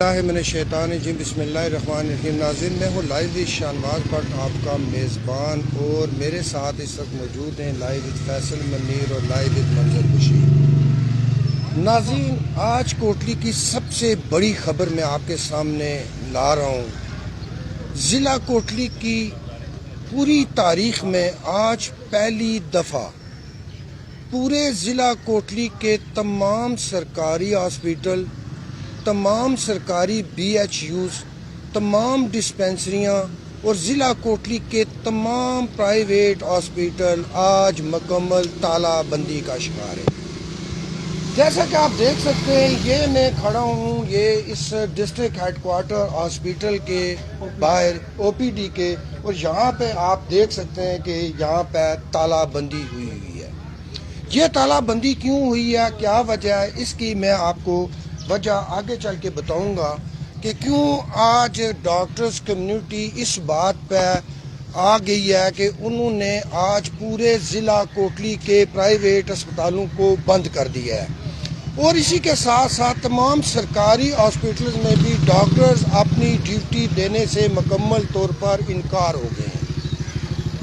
من الشیطان الرجیم بسم اللہ الرحمن الرحیم۔ ناظرین، میں ہوں لائیو وتھ شاہنواز بٹ، آپ کا میزبان، اور میرے ساتھ اس وقت موجود ہیں لائیو وتھ فیصل منیر اور لائیو وتھ منظر بشیر۔ ناظرین، آج کوٹلی کی سب سے بڑی خبر میں آپ کے سامنے لا رہا ہوں۔ ضلع کوٹلی کی پوری تاریخ میں آج پہلی دفعہ پورے ضلع کوٹلی کے تمام سرکاری ہاسپیٹل، تمام سرکاری بی ایچ یوز، تمام ڈسپینسریاں اور ضلع کوٹلی کے تمام پرائیویٹ ہاسپیٹل آج مکمل تالا بندی کا شکار ہے۔ جیسا کہ آپ دیکھ سکتے ہیں، یہ میں کھڑا ہوں یہ اس ڈسٹرکٹ ہیڈ کوارٹر ہاسپیٹل کے باہر او پی ڈی کے، اور یہاں پہ آپ دیکھ سکتے ہیں کہ یہاں پہ تالا بندی ہوئی ہے۔ یہ تالا بندی کیوں ہوئی ہے، کیا وجہ ہے، اس کی میں آپ کو وجہ آگے چل کے بتاؤں گا کہ کیوں آج ڈاکٹرز کمیونٹی اس بات پہ آ گئی ہے کہ انہوں نے آج پورے ضلع کوٹلی کے پرائیویٹ اسپتالوں کو بند کر دیا ہے، اور اسی کے ساتھ ساتھ تمام سرکاری ہاسپٹلز میں بھی ڈاکٹرز اپنی ڈیوٹی دینے سے مکمل طور پر انکار ہو گئے ہیں۔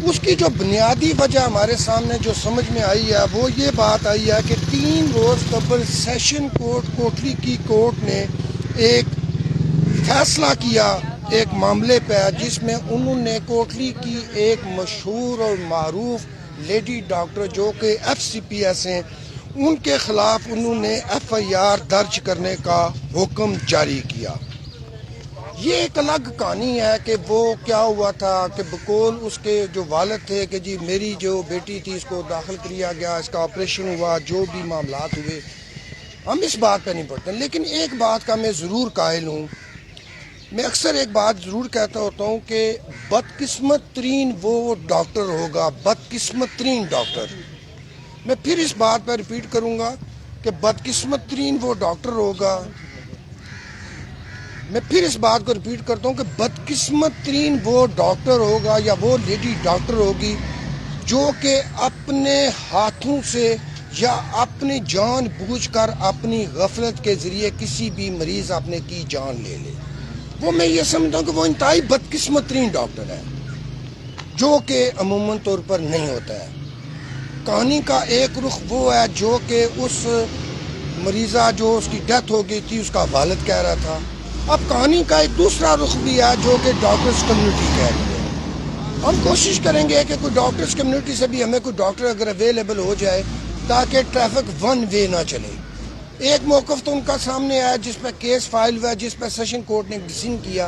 اس کی جو بنیادی وجہ ہمارے سامنے جو سمجھ میں آئی ہے وہ یہ بات آئی ہے کہ 3 روز قبل سیشن کورٹ کوٹلی کی کورٹ نے ایک فیصلہ کیا ایک معاملے پہ، جس میں انہوں نے کوٹلی کی ایک مشہور اور معروف لیڈی ڈاکٹر جو کہ ایف سی پی ایس ہیں، ان کے خلاف انہوں نے ایف آئی آر درج کرنے کا حکم جاری کیا۔ یہ ایک الگ کہانی ہے کہ وہ کیا ہوا تھا کہ بقول اس کے جو والد تھے کہ جی میری جو بیٹی تھی اس کو داخل کیا گیا، اس کا آپریشن ہوا، جو بھی معاملات ہوئے ہم اس بات پہ نہیں پڑتے، لیکن ایک بات کا میں ضرور قائل ہوں، میں اکثر ایک بات ضرور کہتا ہوتا ہوں کہ بدقسمت ترین وہ ڈاکٹر ہوگا، بدقسمت ترین ڈاکٹر، میں پھر اس بات پہ ریپیٹ کروں گا کہ بدقسمت ترین وہ ڈاکٹر ہوگا، میں پھر اس بات کو ریپیٹ کرتا ہوں کہ بدقسمت ترین وہ ڈاکٹر ہوگا یا وہ لیڈی ڈاکٹر ہوگی جو کہ اپنے ہاتھوں سے یا اپنی جان بوجھ کر اپنی غفلت کے ذریعے کسی بھی مریض اپنے کی جان لے لے۔ وہ میں یہ سمجھتا ہوں کہ وہ انتہائی بدقسمت ترین ڈاکٹر ہے، جو کہ عموماً طور پر نہیں ہوتا ہے۔ کہانی کا ایک رخ وہ ہے جو کہ اس مریضہ جو اس کی ڈیتھ ہو گئی تھی اس کا والد کہہ رہا تھا۔ اب کہانی کا ایک دوسرا رخ بھی ہے جو کہ ڈاکٹرز کمیونٹی کہہ رہی ہے۔ ہم کوشش کریں گے کہ کوئی ڈاکٹرز کمیونٹی سے بھی ہمیں کوئی ڈاکٹر اگر اویلیبل ہو جائے تاکہ ٹریفک ون وے نہ چلے۔ ایک موقف تو ان کا سامنے آیا جس پہ کیس فائل ہوا، جس پہ سیشن کورٹ نے ڈسیزن کیا،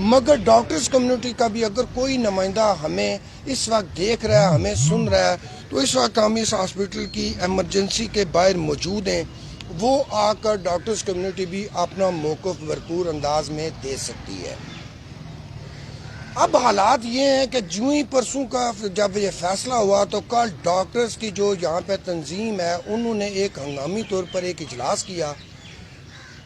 مگر ڈاکٹرز کمیونٹی کا بھی اگر کوئی نمائندہ ہمیں اس وقت دیکھ رہا ہے، ہمیں سن رہا ہے، تو اس وقت ہم اس ہاسپٹل کی ایمرجنسی کے باہر موجود ہیں، وہ آ کر ڈاکٹرز کمیونٹی بھی اپنا موقف بھرپور انداز میں دے سکتی ہے۔ اب حالات یہ ہیں کہ جو ہی پرسوں کا جب یہ فیصلہ ہوا تو کل ڈاکٹرز کی جو یہاں پہ تنظیم ہے انہوں نے ایک ہنگامی طور پر ایک اجلاس کیا،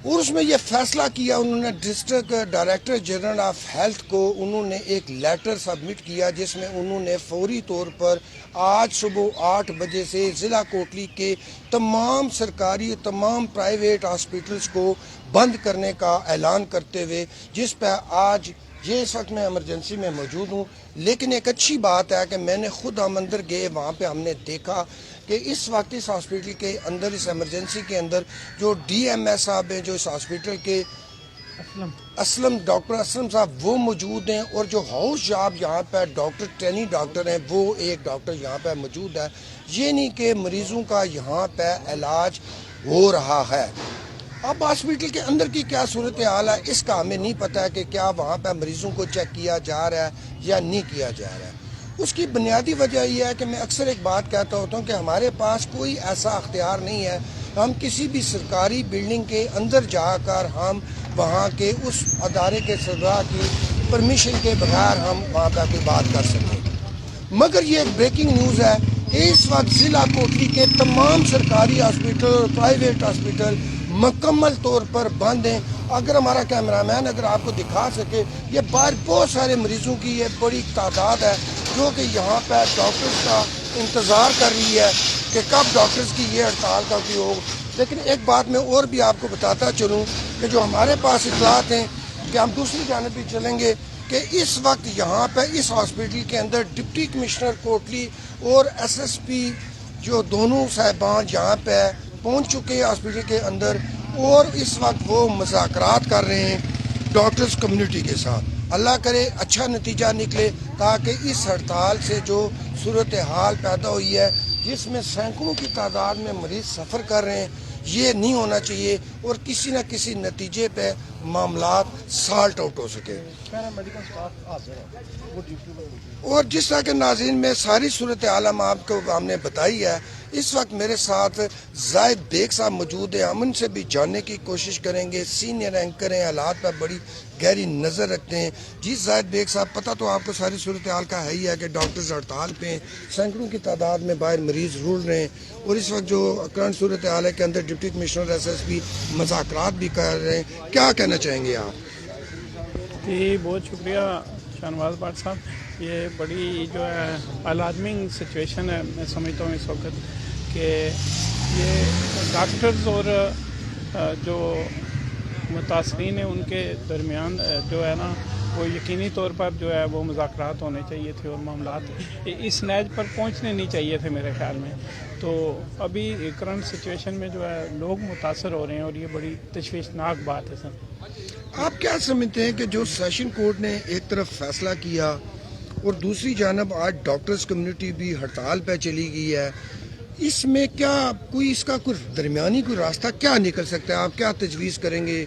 اور اس میں یہ فیصلہ کیا، انہوں نے district director general of health کو انہوں نے ایک لیٹر سبمٹ کیا جس میں انہوں نے فوری طور پر آج صبح 8 بجے سے ضلع کوٹلی کے تمام سرکاری تمام پرائیویٹ ہاسپٹلز کو بند کرنے کا اعلان کرتے ہوئے، جس پہ آج یہ اس وقت میں ایمرجنسی میں موجود ہوں، لیکن ایک اچھی بات ہے کہ میں نے خود ہم اندر گئے، وہاں پہ ہم نے دیکھا کہ اس وقت اس ہاسپٹل کے اندر اس ایمرجنسی کے اندر جو ڈی ایم ایس صاحب ہیں جو اس ہاسپٹل کے اسلم ڈاکٹر اسلم صاحب وہ موجود ہیں، اور جو ہاؤس جاب یہاں پہ ڈاکٹر ٹرینی ڈاکٹر ہیں وہ ایک ڈاکٹر یہاں پہ موجود ہے۔ یہ نہیں کہ مریضوں کا یہاں پہ علاج ہو رہا ہے۔ اب ہاسپٹل کے اندر کی کیا صورتحال ہے اس کا ہمیں نہیں پتہ ہے کہ کیا وہاں پہ مریضوں کو چیک کیا جا رہا ہے یا نہیں کیا جا رہا ہے۔ اس کی بنیادی وجہ یہ ہے کہ میں اکثر ایک بات کہتا ہوتا ہوں کہ ہمارے پاس کوئی ایسا اختیار نہیں ہے، ہم کسی بھی سرکاری بلڈنگ کے اندر جا کر ہم وہاں کے اس ادارے کے سربراہ کی پرمیشن کے بغیر ہم وہاں پہ کوئی بات کر سکیں۔ مگر یہ ایک بریکنگ نیوز ہے کہ اس وقت ضلع کوٹلی کے تمام سرکاری ہاسپٹل اور پرائیویٹ ہاسپٹل مکمل طور پر بند ہیں۔ اگر ہمارا کیمرہ مین اگر آپ کو دکھا سکے، یہ باہر بہت سارے مریضوں کی یہ بڑی تعداد ہے جو کہ یہاں پہ ڈاکٹرز کا انتظار کر رہی ہے کہ کب ڈاکٹرز کی یہ ہڑتال کا لیکن ایک بات میں اور بھی آپ کو بتاتا چلوں کہ جو ہمارے پاس اطلاعات ہیں کہ ہم دوسری جانب بھی چلیں گے کہ اس وقت یہاں پہ اس ہاسپٹل کے اندر ڈپٹی کمشنر کوٹلی اور ایس ایس پی جو دونوں صاحبان یہاں پہ پہنچ چکے ہیں ہاسپٹل کے اندر، اور اس وقت وہ مذاکرات کر رہے ہیں ڈاکٹرز کمیونٹی کے ساتھ. اللہ کرے اچھا نتیجہ نکلے تاکہ اس ہڑتال سے جو صورتحال پیدا ہوئی ہے جس میں سینکڑوں کی تعداد میں مریض سفر کر رہے ہیں، یہ نہیں ہونا چاہیے اور کسی نہ کسی نتیجے پہ معاملات سالٹ آؤٹ ہو سکے. اور جس طرح کے ناظرین میں ساری صورتحال ہم نے بتائی ہے. اس وقت میرے ساتھ زاہد بیگ صاحب موجود ہیں، ہم ان سے بھی جاننے کی کوشش کریں گے. سینئر اینکر ہیں، حالات پر بڑی گہری نظر رکھتے ہیں. جی زاہد بیگ صاحب، پتہ تو آپ کو ساری صورتحال کا ہے ہی ہے کہ ڈاکٹرز ہڑتال پہ ہیں، سینکڑوں کی تعداد میں باہر مریض رول رہے ہیں، اور اس وقت جو کرنٹ صورتحال ہے کے اندر deputy commissioner S S P مذاکرات بھی کر رہے ہیں. کیا کہنا چاہیں گے آپ؟ جی بہت شکریہ شاہنواز بٹ صاحب. یہ بڑی جو ہے الارمنگ سچویشن ہے، میں سمجھتا ہوں اس وقت کہ یہ ڈاکٹرز اور جو متاثرین ہیں ان کے درمیان جو ہے نا وہ یقینی طور پر جو ہے وہ مذاکرات ہونے چاہیے تھے اور معاملات اس نیج پر پہنچنے نہیں چاہیے تھے میرے خیال میں. تو ابھی کرنٹ سچویشن میں جو ہے لوگ متاثر ہو رہے ہیں اور یہ بڑی تشویشناک بات ہے سر. آپ کیا سمجھتے ہیں کہ جو سیشن کورٹ نے ایک طرف فیصلہ کیا اور دوسری جانب آج ڈاکٹرز کمیونٹی بھی ہڑتال پہ چلی گئی ہے، اس میں کیا اس کا کوئی درمیانی کوئی راستہ کیا نکل سکتا ہے؟ آپ کیا تجویز کریں گے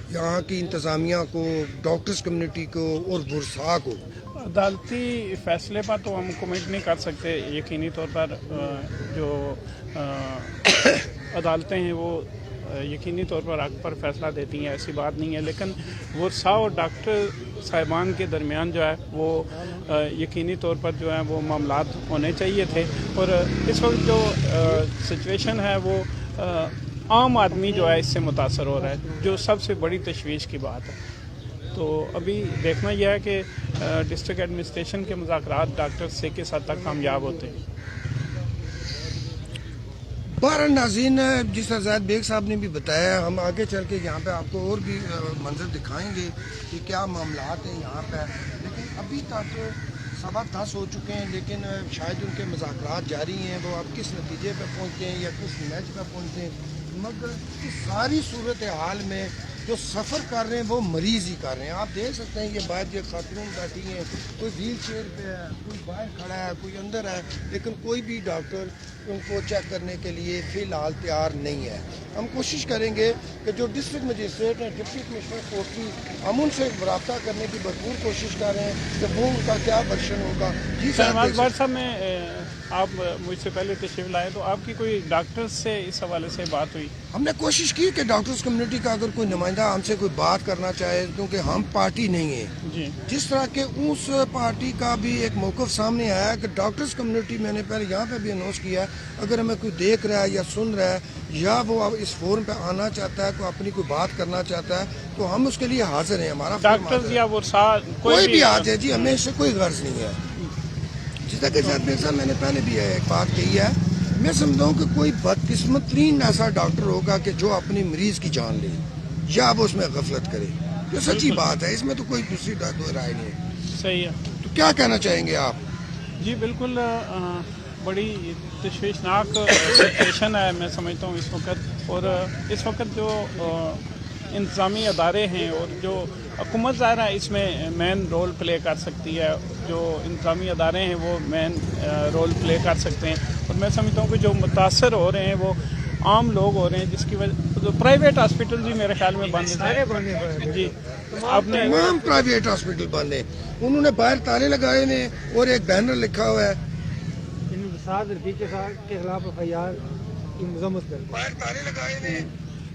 یہاں کی انتظامیہ کو، ڈاکٹرز کمیونٹی کو اور ورثاء کو؟ عدالتی فیصلے پر تو ہم کمنٹ نہیں کر سکتے. یقینی طور پر جو عدالتیں ہیں وہ یقینی طور پر حق پر فیصلہ دیتی ہیں، ایسی بات نہیں ہے. لیکن ورثاء اور ڈاکٹر صاحبان کے درمیان جو ہے وہ یقینی طور پر جو ہے وہ معاملات ہونے چاہیے تھے. اور اس وقت جو سچویشن ہے وہ عام آدمی جو ہے اس سے متاثر ہو رہا ہے، جو سب سے بڑی تشویش کی بات ہے. تو ابھی دیکھنا یہ ہے کہ ڈسٹرکٹ ایڈمنسٹریشن کے مذاکرات ڈاکٹر سے کس حد تک کامیاب ہوتے ہیں. بہرحال ناظرین، جس طرح زاہد بیگ صاحب نے بھی بتایا، ہم آگے چل کے یہاں پہ آپ کو اور بھی منظر دکھائیں گے کہ کیا معاملات ہیں یہاں پہ. لیکن ابھی تک 10:15 ہو چکے ہیں، لیکن شاید ان کے مذاکرات جاری ہیں. وہ اب کس نتیجے پہ پہنچتے ہیں یا کس میچ پہ پہنچتے ہیں، مگر اس ساری صورتحال میں جو سفر کر رہے ہیں وہ مریض ہی کر رہے ہیں. آپ دیکھ سکتے ہیں یہ باہر یہ خاتون بیٹھی ہیں، کوئی ویل چیئر پہ ہے، کوئی باہر کھڑا ہے، کوئی اندر ہے، لیکن کوئی بھی ڈاکٹر ان کو چیک کرنے کے لیے فی الحال تیار نہیں ہے. ہم کوشش کریں گے کہ جو ڈسٹرکٹ مجسٹریٹ ہیں، ڈپٹی کمشنر کوٹلی، ہم ان سے رابطہ کرنے کی بھرپور کوشش کر رہے ہیں کہ وہ ان کا کیا ورژن ہوگا. جی شاہنواز بٹ صاحب، میں آپ مجھ سے پہلے تشریف لائے تو آپ کی کوئی ڈاکٹرز سے اس حوالے سے بات ہوئی؟ ہم نے کوشش کی کہ ڈاکٹرز کمیونٹی کا اگر کوئی نمائندہ ہم سے کوئی بات کرنا چاہے، کیونکہ ہم پارٹی نہیں ہیں. جی. جس طرح کہ اس پارٹی کا بھی ایک موقف سامنے آیا کہ ڈاکٹرز کمیونٹی، میں نے پہلے یہاں پہ بھی اناؤنس کیا ہے، اگر ہمیں کوئی دیکھ رہا ہے یا سن رہا ہے یا وہ اس فورم پہ آنا چاہتا ہے، کوئی اپنی کوئی بات کرنا چاہتا ہے، تو ہم اس کے لیے حاضر ہیں. ہمارا ڈاکٹرز یا ورثاء کوئی بھی آ جائے، جی ہمیں اس سے کوئی غرض نہیں ہے. جس طرح کہ صاحب میں نے پہلے بھی ایک بات کہی ہے، میں سمجھتا ہوں کہ کوئی بدقسمت ترین ایسا ڈاکٹر ہوگا کہ جو اپنی مریض کی جان لے یا وہ اس میں غفلت کرے. یہ سچی بات ہے، اس میں تو کوئی دوسری رائے نہیں ہے. صحیح ہے. تو کیا کہنا چاہیں گے آپ؟ جی بالکل، بڑی تشویشناک سچویشن ہے میں سمجھتا ہوں اس وقت. اور اس وقت جو انتظامی ادارے ہیں اور جو حکومت ظاہر ہے اس میں مین رول پلے کر سکتی ہے، جو انتظامی ادارے ہیں وہ مین رول پلے کر سکتے ہیں. اور میں سمجھتا ہوں کہ جو متاثر ہو رہے ہیں وہ عام لوگ ہو رہے ہیں، جس کی وجہ پرائیویٹ ہاسپٹل بھی میرے خیال میں بند ہیں. جی آپ نے تمام پرائیویٹ ہاسپٹل بند ہیں. انہوں نے باہر تالے لگائے ہیں اور ایک بینر لکھا ہوا ہے کے خلاف FIR کی مذمت کرتے ہیں. باہر تالے لگائے ہیں.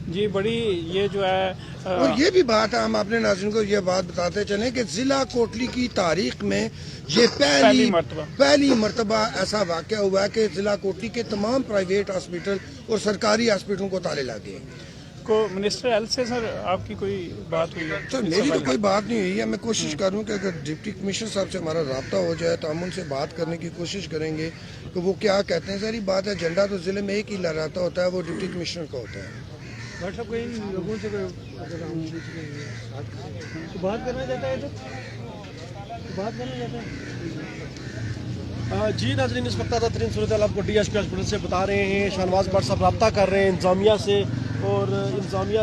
جی بڑی یہ جو ہے اور یہ بھی بات ہے، ہم اپنے ناظرین کو یہ بات بتاتے چلیں کہ ضلع کوٹلی کی تاریخ میں یہ پہلی مرتبہ ایسا واقعہ ہوا ہے کہ ضلع کوٹلی کے تمام پرائیویٹ ہاسپٹل اور سرکاری ہاسپٹلوں کو تالے لگے ہیں. کو منسٹر ایل سے سر آپ کی کوئی بات ہوئی ہے؟ سر میری تو کوئی بات نہیں ہوئی ہے. میں کوشش کر رہا ہوں کہ اگر ڈپٹی کمشنر صاحب سے ہمارا رابطہ ہو جائے تو ہم ان سے بات کرنے کی کوشش کریں گے کہ وہ کیا کہتے ہیں. ساری بات ہے جھنڈا تو ضلع میں ایک ہی لہراتا ہوتا ہے, وہ ڈپٹی کمشنر کا ہوتا ہے. ڈاکٹر صاحب کو ان لوگوں سے اگر ہم بات کرنا چاہتا ہے تو بات کرنا چاہتا ہے. جی ناظرین, اس وقت تازہ ترین صورتحال آپ کو ڈی ایس پی ہاسپٹل سے بتا رہے ہیں. شاہنواز بٹ صاحب رابطہ کر رہے ہیں انتظامیہ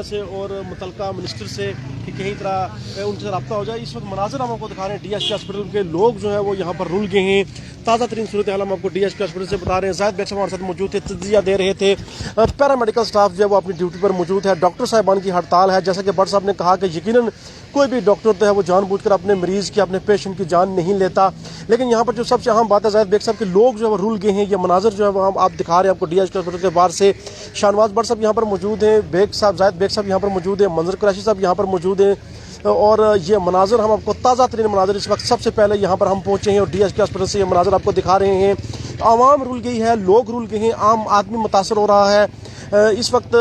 سے اور متعلقہ منسٹر سے کہ کہیں طرح ان سے رابطہ ہو جائے. اس وقت مناظر ہم آپ کو دکھا رہے ہیں ڈی ایس پی ہاسپٹل کے. لوگ جو ہے وہ یہاں پر رول گئے ہیں. تازہ ترین صورتحال ہم آپ کو ڈی ایس پی ہاسپٹل سے بتا رہے ہیں. زاہد بیگ صاحب ہمارے ساتھ موجود تھے, تجزیہ دے رہے تھے. پیرامیڈیکل سٹاف جو ہے وہ اپنی ڈیوٹی پر موجود ہے. ڈاکٹر صاحبان کی ہڑتال ہے. جیسا کہ بٹ صاحب نے کہا کہ یقیناً کوئی بھی ڈاکٹر تو ہے وہ جان بوجھ کر اپنے مریض کی, اپنے پیشنٹ کی جان نہیں لیتا. لیکن یہاں پر جو سب سے اہم بات ہے زاہد بیگ صاحب کے لوگ جو ہے وہ رول گئے ہیں. یہ مناظر جو ہے وہ ہم آپ دکھا رہے ہیں آپ کو ڈی ایس پی ہاسپٹل کے باہر سے. شاہنواز بٹ صاحب یہاں پر موجود ہیں, زاہد بیگ صاحب یہاں پر موجود ہیں, منظر قریشی صاحب یہاں پر موجود ہیں. اور یہ مناظر ہم آپ کو تازہ ترین مناظر اس وقت سب سے پہلے یہاں پر ہم پہنچے ہیں اور ڈی ایس پی ہاسپٹل سے یہ مناظر آپ کو دکھا رہے ہیں. عوام رول گئی ہے, لوگ رول گئے ہیں, عام آدمی متاثر ہو رہا ہے. اس وقت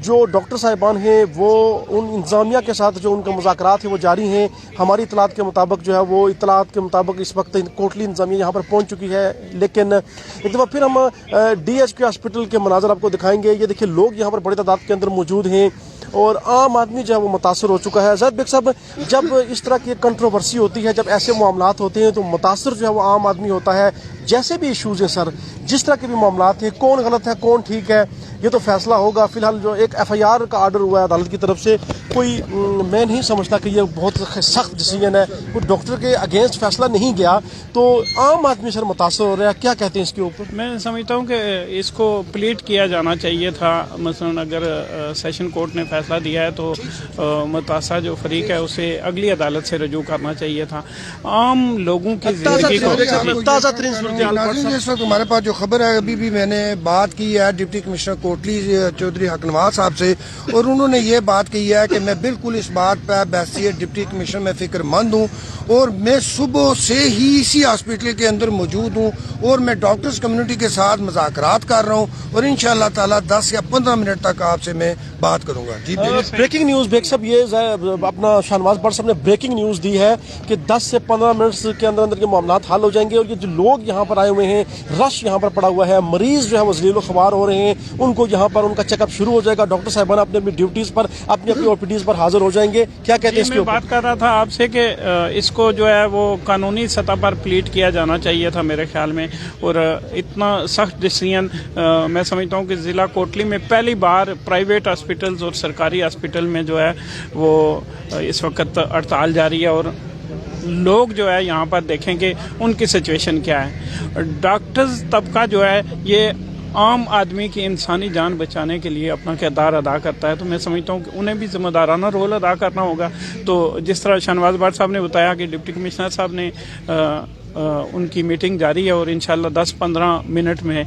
جو ڈاکٹر صاحبان ہیں وہ ان انتظامیہ کے ساتھ جو ان کے مذاکرات ہیں وہ جاری ہیں. ہماری اطلاعات کے مطابق جو ہے وہ اطلاعات کے مطابق اس وقت کوٹلی انتظامیہ یہاں پر پہنچ چکی ہے. لیکن ایک دفعہ پھر ہم ڈی ایس پی ہاسپٹل کے مناظر آپ کو دکھائیں گے. یہ دیکھیں لوگ یہاں پر بڑی تعداد کے اندر موجود ہیں اور عام آدمی جو ہے وہ متاثر ہو چکا ہے. زاہد بیگ صاحب, جب اس طرح کی کنٹروورسی ہوتی ہے, جب ایسے معاملات ہوتے ہیں تو متاثر جو ہے وہ عام آدمی ہوتا ہے. جیسے بھی ایشوز ہیں سر, جس طرح کے بھی معاملات ہیں, کون غلط ہے کون ٹھیک ہے یہ تو فیصلہ ہوگا. فی الحال جو ایک ایف آئی آر کا آرڈر ہوا ہے عدالت کی طرف سے, کوئی میں نہیں سمجھتا کہ یہ بہت سخت ڈیسیجن ہے. کوئی ڈاکٹر کے اگینسٹ فیصلہ نہیں گیا تو عام آدمی سر متاثر ہو رہا ہے. کیا کہتے ہیں اس کے اوپر؟ میں سمجھتا ہوں کہ اس کو پلیٹ کیا جانا چاہیے تھا. مثلا اگر سیشن کورٹ نے فیصلہ دیا ہے تو متاثرہ جو فریق ہے اسے اگلی عدالت سے رجوع کرنا چاہیے تھا. عام لوگوں کی زندگی کو تازہ ترین ناظرین, اس وقت ہمارے پاس جو خبر ہے, ابھی بھی میں نے بات کی ہے ڈپٹی کمشنر کوٹلی چودھری حق نواز صاحب سے, اور انہوں نے یہ بات کی ہے کہ میں بالکل اس بات پہ بحیثیت ڈپٹی کمشنر میں فکر مند ہوں اور میں صبح سے ہی اسی ہاسپٹل کے اندر موجود ہوں اور میں ڈاکٹرز کمیونٹی کے ساتھ مذاکرات کر رہا ہوں اور انشاءاللہ تعالی 10 یا 15 منٹ تک آپ سے میں بات کروں گا. جی بریکنگ نیوز بیگ صاحب, یہ اپنا شاہنواز بٹ صاحب نے بریکنگ نیوز دی ہے کہ 10 سے 15 منٹ کے اندر یہ معاملات حل ہو جائیں گے. اور یہ جو لوگ یہاں پر آئے ہوئے ہیں, رش یہاں پر پڑا ہوا ہے, مریض جو ہے وہ ذلیل و خوار ہو رہے ہیں, ان کو یہاں پر ان کا چیک اپ شروع ہو جائے گا. ڈاکٹر صاحبان اپنی اپنی ڈیوٹیز پر اپنی او پی ڈیز پر حاضر ہو جائیں گے. کیا کہتے ہیں اس کے اوپر؟ میں بات کر رہا تھا آپ سے کہ اس کو جو ہے وہ قانونی سطح پر پلیٹ کیا جانا چاہیے تھا میرے خیال میں. اور اتنا سخت ڈیسیژن میں سمجھتا ہوں کہ ضلع کوٹلی میں پہلی بار پرائیویٹ ہاسپٹلز اور سرکاری ہاسپٹل میں جو ہے وہ اس وقت ہڑتال جاری ہے. اور لوگ جو ہے یہاں پر دیکھیں کہ ان کی سچویشن کیا ہے. ڈاکٹرز طبقہ جو ہے یہ عام آدمی کی انسانی جان بچانے کے لیے اپنا کردار ادا کرتا ہے. تو میں سمجھتا ہوں کہ انہیں بھی ذمہ دارانہ رول ادا کرنا ہوگا. تو جس طرح شاہنواز بٹ صاحب نے بتایا کہ ڈپٹی کمشنر صاحب نے ان کی میٹنگ جاری ہے اور انشاءاللہ 10-15 منٹ میں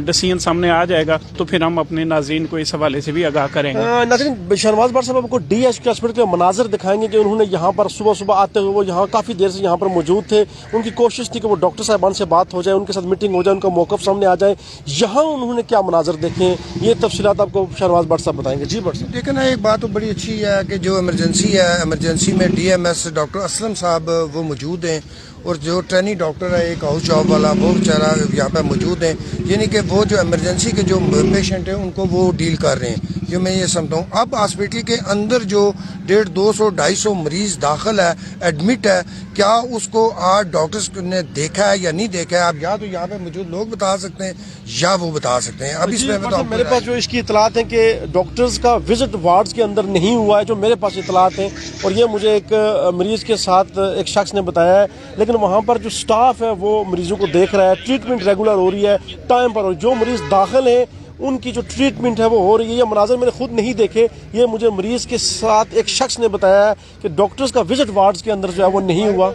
ڈیسیژن سامنے آ جائے گا تو پھر ہم اپنے ناظرین کو اس حوالے سے بھی آگاہ کریں گے. ناظرین, شاہنواز بٹ صاحب کو ڈی ایس پی ہاسپٹل کے مناظر دکھائیں گے کہ انہوں نے یہاں پر صبح آتے ہوئے وہ یہاں کافی دیر سے یہاں پر موجود تھے. ان کی کوشش تھی کہ وہ ڈاکٹر صاحبان سے بات ہو جائے, ان کے ساتھ میٹنگ ہو جائے, ان کا موقف سامنے آ جائے. یہاں انہوں نے کیا مناظر دیکھے یہ تفصیلات آپ کو شاہنواز بٹ صاحب بتائیں گے. جی بٹ صاحب, دیکھیں نا, ایک بات تو بڑی اچھی ہے کہ جو ایمرجنسی ہے, ایمرجنسی میں D M S doctor Aslam صاحب وہ موجود ہیں اور جو ٹرینی ڈاکٹر ہے ایک ہاؤس جاب والا وہ بیچارہ یہاں پہ موجود ہیں. یعنی کہ وہ جو ایمرجنسی کے جو پیشنٹ ہیں ان کو وہ ڈیل کر رہے ہیں. جو میں یہ سمجھتا ہوں اب ہاسپٹل کے اندر جو 150-200-250 مریض داخل ہے, ایڈمٹ ہے, کیا اس کو آج ڈاکٹرز نے دیکھا ہے یا نہیں دیکھا ہے, اب یا تو یہاں پہ موجود لوگ بتا سکتے ہیں یا وہ بتا سکتے ہیں. اب اس میں میرے پاس جو اس کی اطلاعات ہیں کہ ڈاکٹرز کا وزٹ وارڈز کے اندر نہیں ہوا ہے, جو میرے پاس اطلاعات ہیں. اور یہ مجھے ایک مریض کے ساتھ ایک شخص نے بتایا ہے. لیکن وہاں پر جو سٹاف ہے وہ مریضوں کو دیکھ رہا ہے, ٹریٹمنٹ ریگولر ہو رہی ہے, ٹائم پر. جو مریض داخل ہیں ان کی جو ٹریٹمنٹ ہے وہ ہو رہی ہے. یہ مناظر میں نے خود نہیں دیکھے, یہ مجھے مریض کے ساتھ ایک شخص نے بتایا ہے کہ ڈاکٹرز کا وزٹ وارڈز کے اندر جو ہے وہ نہیں ہوا.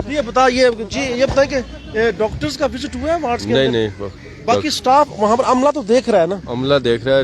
یہ بتائیں کہ ڈاکٹرز کا وزٹ ہوا ہے وارڈز کے اندر؟ نہیں, باقی سٹاف وہاں پر عملہ تو دیکھ رہا ہے نا؟ عملہ دیکھ رہا ہے,